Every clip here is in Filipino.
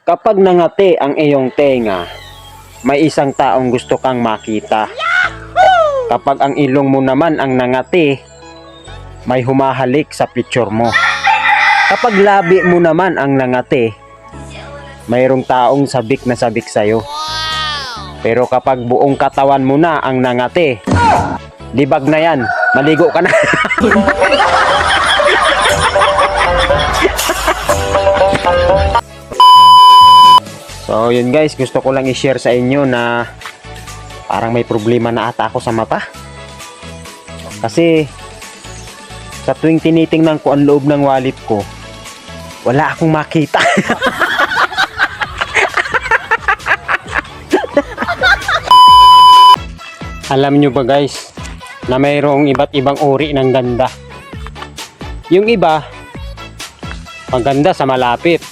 Kapag nangati ang iyong tenga, may isang taong gusto kang makita. Kapag ang ilong mo naman ang nangati, may humahalik sa picture mo. Kapag labi mo naman ang nangati, mayroong taong sabik na sabik sa'yo. Pero kapag buong katawan mo na ang nangati, libag na yan, maligo ka na. So yun guys, gusto ko lang i-share sa inyo na parang may problema na ata ako sa mata. Kasi sa tuwing tinitingnan ko ang loob ng wallet ko, wala akong makita. Alam nyo ba guys, na mayroong iba't ibang uri ng ganda. Yung iba, maganda sa malapit.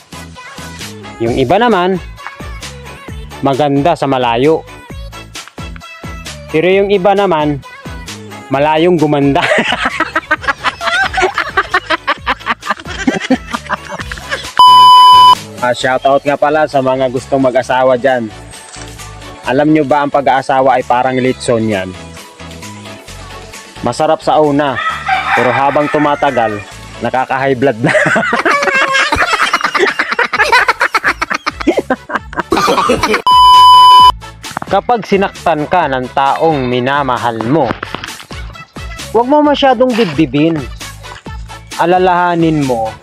Yung iba naman, maganda sa malayo. Pero yung iba naman, malayong gumanda. Shoutout nga pala sa mga gustong mag-asawa dyan. Alam nyo ba ang pag-aasawa ay parang litson yan? Masarap sa una, pero habang tumatagal, nakaka-high blood na. Kapag sinaktan ka ng taong minamahal mo, huwag mo masyadong dibdibin. Alalahanin mo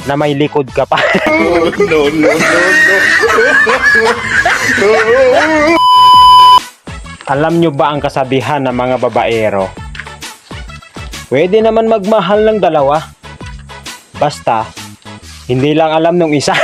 na may likod ka pa. No, no, no, no. Alam nyo ba ang kasabihan ng mga babaero? Pwede naman magmahal ng dalawa. Basta, hindi lang alam nung isa.